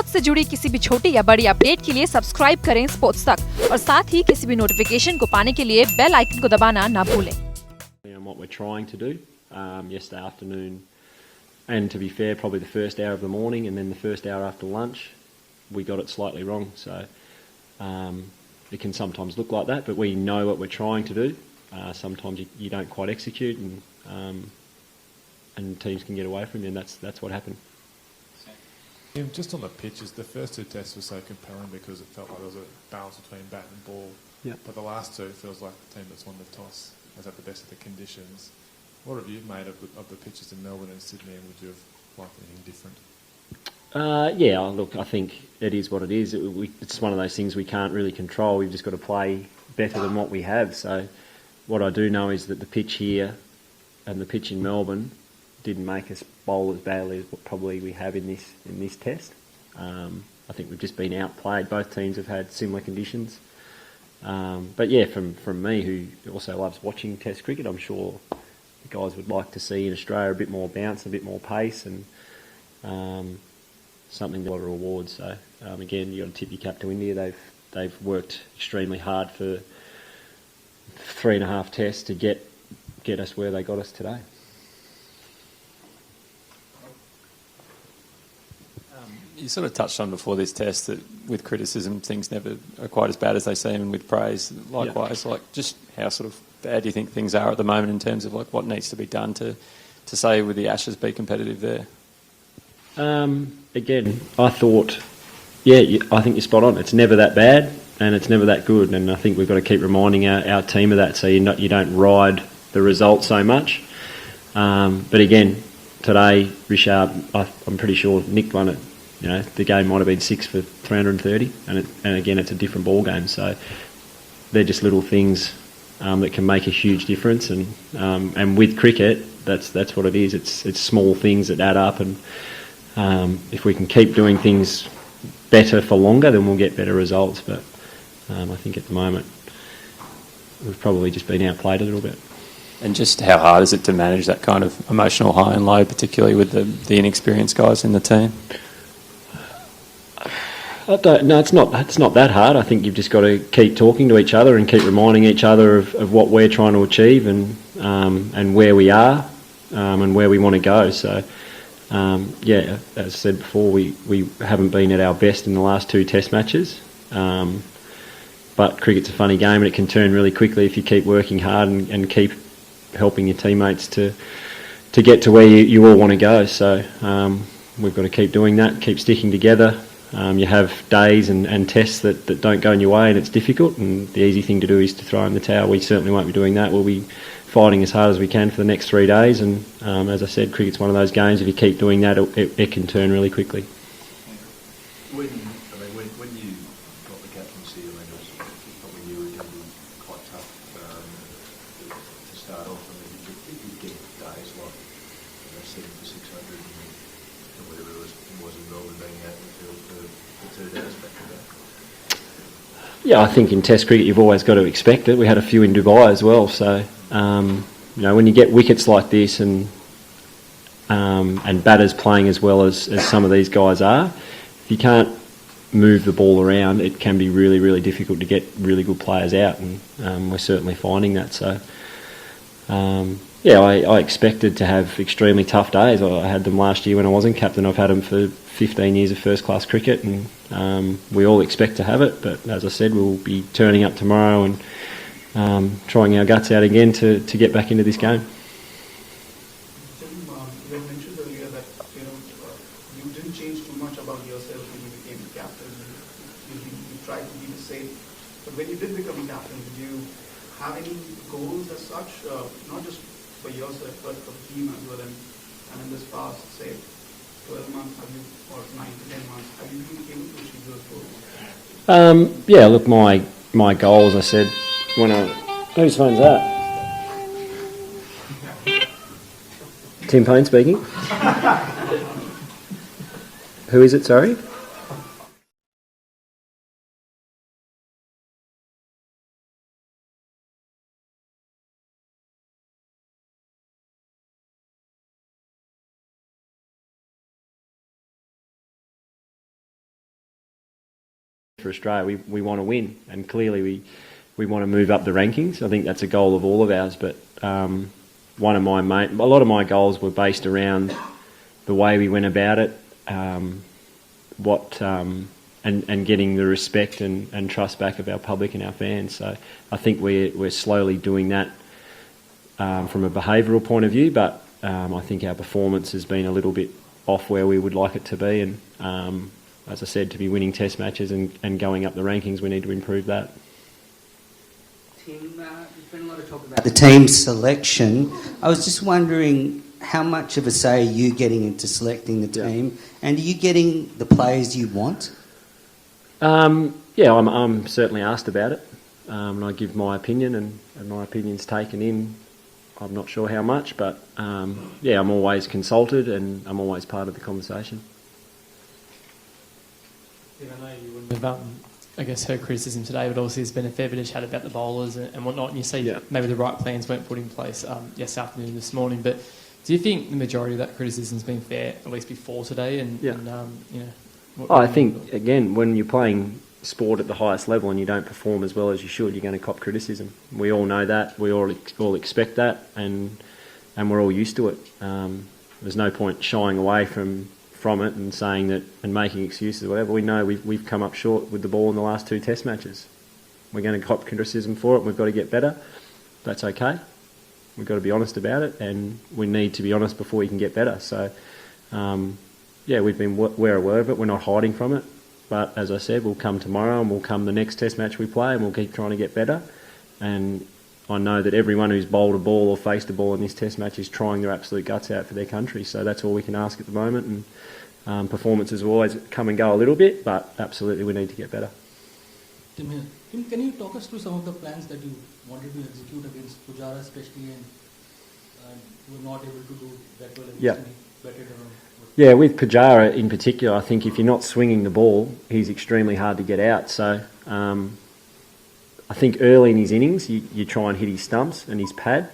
Sports से जुड़ी किसी भी छोटी या बड़ी अपडेट के लिए सब्सक्राइब करें स्पोर्ट्स तक और साथ ही किसी भी नोटिफिकेशन को पाने के लिए बेल आइकन को दबाना ना भूलें। What we're trying to do yesterday afternoon, and to be fair, probably the first hour of the morning and then the first hour after lunch, we got it slightly wrong. So it can sometimes look like that, but we know what we're trying to do. Sometimes you don't quite execute, and teams can get away from you, and that's what happened. Just on the pitches, the first two tests were so compelling because it felt like there was a balance between bat and ball. Yep. But the last two, it feels like the team that's won the toss has had the best of the conditions. What have you made of the pitches in Melbourne and Sydney, and would you have liked anything different? Yeah, look, I think it is what it is. It's one of those things we can't really control. We've just got to play better than what we have. So what I do know is that the pitch here and the pitch in Melbourne didn't make us bowl as badly as what probably we have in this test. I think we've just been outplayed. Both teams have had similar conditions. But yeah, from me, who also loves watching Test cricket, I'm sure the guys would like to see in Australia a bit more bounce, a bit more pace, and something that a lot of rewards. So again, you got to tip your cap to India. They've worked extremely hard for 3.5 tests to get us where they got us today. You sort of touched on before this test that with criticism things never are quite as bad as they seem, and with praise likewise. Yeah. Like, just how sort of bad do you think things are at the moment in terms of like what needs to be done to say with the Ashes be competitive there? Again, I thought, I think you're spot on. It's never that bad and it's never that good, and I think we've got to keep reminding our team of that, so you don't ride the result so much. But again, today Richard, I'm pretty sure nicked one at. You know, the game might have been 6 for 330, and again, it's a different ball game. So they're just little things that can make a huge difference. And with cricket, that's what it is. It's small things that add up, and if we can keep doing things better for longer, then we'll get better results. But I think at the moment we've probably just been outplayed a little bit. And just how hard is it to manage that kind of emotional high and low, particularly with the inexperienced guys in the team? No, it's not that hard. I think you've just got to keep talking to each other and keep reminding each other of what we're trying to achieve and where we are and where we want to go. So, as I said before, we haven't been at our best in the last 2 test matches. But cricket's a funny game and it can turn really quickly if you keep working hard and keep helping your teammates to get to where you all want to go. So we've got to keep doing that, keep sticking together. You have days and tests that don't go in your way and it's difficult, and the easy thing to do is to throw in the towel. We certainly won't be doing that. We'll be fighting as hard as we can for the next 3 days, and as I said, cricket's one of those games, if you keep doing that, it can turn really quickly. When you got the captaincy, it was probably you were going to be quite tough to start off. You get days like 7 for 600 and whatever it was in Melbourne, being out in the field for 2 days back to back. Yeah, I think in Test cricket you've always got to expect it. We had a few in Dubai as well, so when you get wickets like this and batters playing as well as some of these guys are, if you can't move the ball around, it can be really, really difficult to get really good players out, and we're certainly finding that. So I expected to have extremely tough days. I had them last year when I wasn't captain. I've had them for 15 years of first-class cricket, and we all expect to have it. But as I said, we'll be turning up tomorrow and trying our guts out again to get back into this game. You mentioned earlier that you didn't change too much about yourself when you became captain. You tried to be the same. But when you did become captain, did you have any goals as such, not just for yourself, but for the team as well? And in this past, say, 12 months, or 9 to 10 months, have you been able to achieve those goals? Look, my goals, I said, whose phone's that? Tim Paine speaking. Who is it, sorry? For Australia, we want to win, and clearly we want to move up the rankings. I think that's a goal of all of ours. But a lot of my goals were based around the way we went about it, and getting the respect and trust back of our public and our fans. So I think we're slowly doing that from a behavioural point of view, but I think our performance has been a little bit off where we would like it to be, and as I said, to be winning test matches and going up the rankings, we need to improve that. Tim, there's been a lot of talk about the team selection. I was just wondering how much of a say are you getting into selecting the team, and are you getting the players you want? I'm certainly asked about it, and I give my opinion, and my opinion's taken in. I'm not sure how much, but I'm always consulted, and I'm always part of the conversation. I know you wouldn't have, I guess, heard criticism today, but obviously there's been a fair bit of chat about the bowlers and whatnot, and you see maybe the right plans weren't put in place yesterday afternoon, this morning, but do you think the majority of that criticism's been fair, at least before today? I think, again, when you're playing sport at the highest level and you don't perform as well as you should, you're going to cop criticism. We all know that, we all expect that, and we're all used to it. There's no point shying away from it and saying that and making excuses or whatever. We know we've come up short with the ball in the last 2 test matches. We're going to cop criticism for it, and we've got to get better. That's okay. We've got to be honest about it, and we need to be honest before we can get better. So, we're aware of it. We're not hiding from it. But as I said, we'll come tomorrow and we'll come the next test match we play, and we'll keep trying to get better. And I know that everyone who's bowled a ball or faced a ball in this test match is trying their absolute guts out for their country. So that's all we can ask at the moment. And performances will always come and go a little bit, but absolutely we need to get better. Tim, can you talk us through some of the plans that you wanted to execute against Pujara, especially, and you were not able to do that well against him? Yeah, with Pujara in particular, I think if you're not swinging the ball, he's extremely hard to get out. So I think early in his innings, you try and hit his stumps and his pad.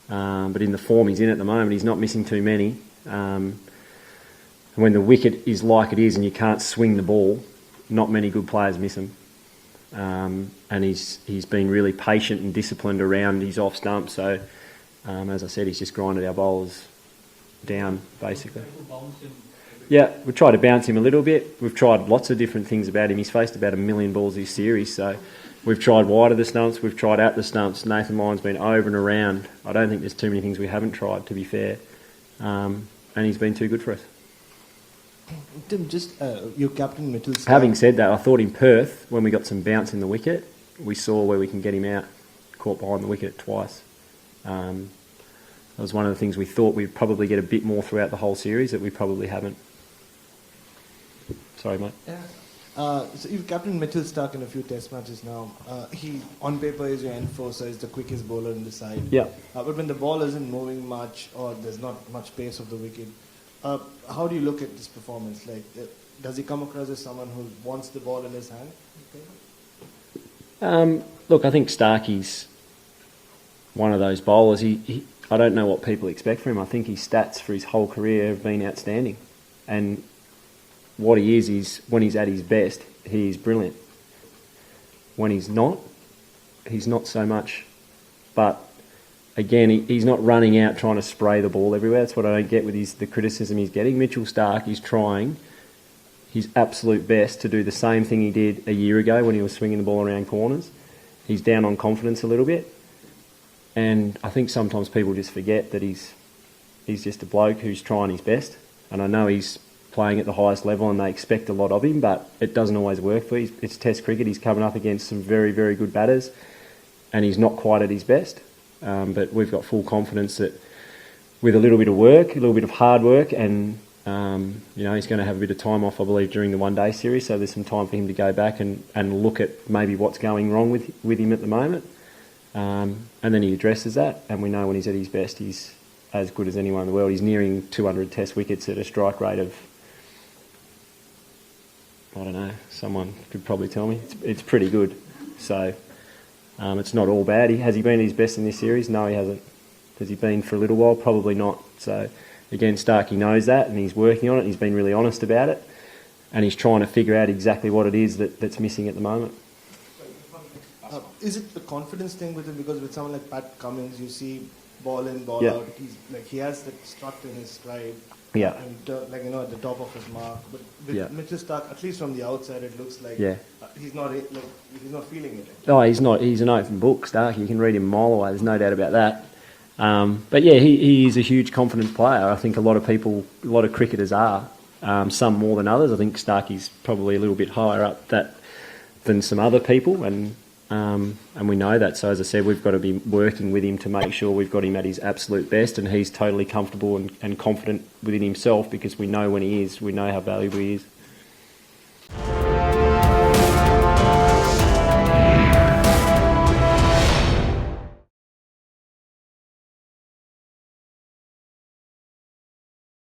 But in the form he's in at the moment, he's not missing too many. When the wicket is like it is and you can't swing the ball, not many good players miss him. And he's been really patient and disciplined around his off stump. So, as I said, he's just grinded our bowlers down, basically. Yeah, we've tried to bounce him a little bit. We've tried lots of different things about him. He's faced about 1 million balls this series, so we've tried wide of the stumps, we've tried out the stumps. Nathan Lyon's been over and around. I don't think there's too many things we haven't tried, to be fair. And he's been too good for us. Tim, just your captain Mitchell. Having said that, I thought in Perth, when we got some bounce in the wicket, we saw where we can get him out, caught behind the wicket twice. That was one of the things we thought we'd probably get a bit more throughout the whole series that we probably haven't. Sorry, mate. So you've captained Mitchell Starc in a few test matches now. He, on paper, is your enforcer, is the quickest bowler in the side. Yeah. But when the ball isn't moving much or there's not much pace of the wicket, how do you look at this performance? Like, does he come across as someone who wants the ball in his hand? Look, I think Starkey's one of those bowlers. I don't know what people expect from him. I think his stats for his whole career have been outstanding. And what he is when he's at his best, he is brilliant. When he's not so much. But again, he's not running out trying to spray the ball everywhere. That's what I don't get with the criticism he's getting. Mitchell Starc is trying his absolute best to do the same thing he did a year ago when he was swinging the ball around corners. He's down on confidence a little bit. And I think sometimes people just forget that he's just a bloke who's trying his best. And I know he's playing at the highest level and they expect a lot of him, but it doesn't always work for him. It's Test cricket. He's coming up against some very, very good batters and he's not quite at his best. But we've got full confidence that with a little bit of work, a little bit of hard work, and he's going to have a bit of time off, I believe, during the one-day series. So there's some time for him to go back and look at maybe what's going wrong with him at the moment. And then he addresses that, and we know when he's at his best, he's as good as anyone in the world. He's nearing 200 Test wickets at a strike rate of, I don't know, someone could probably tell me. It's pretty good. So it's not all bad. Has he been at his best in this series? No, he hasn't. Has he been for a little while? Probably not. So again, Starkey knows that, and he's working on it. And he's been really honest about it. he's trying to figure out exactly what it is that's missing at the moment. Is it the confidence thing with him? Because with someone like Pat Cummins, you see ball in, ball Yeah. out. He's like he has that strut in his stride. Yeah. And at the top of his mark. But with Yeah. Mitchell Starc, at least from the outside, it looks like Yeah. he's not feeling it. Oh, he's not. He's an open book, Stark. You can read him a mile away. There's no doubt about that. But yeah, he is a huge confidence player. I think a lot of cricketers are. Some more than others. I think Starkey's probably a little bit higher up than some other people, and we know that. So as I said, we've got to be working with him to make sure we've got him at his absolute best, and he's totally comfortable and confident within himself, because we know when he is, we know how valuable he is.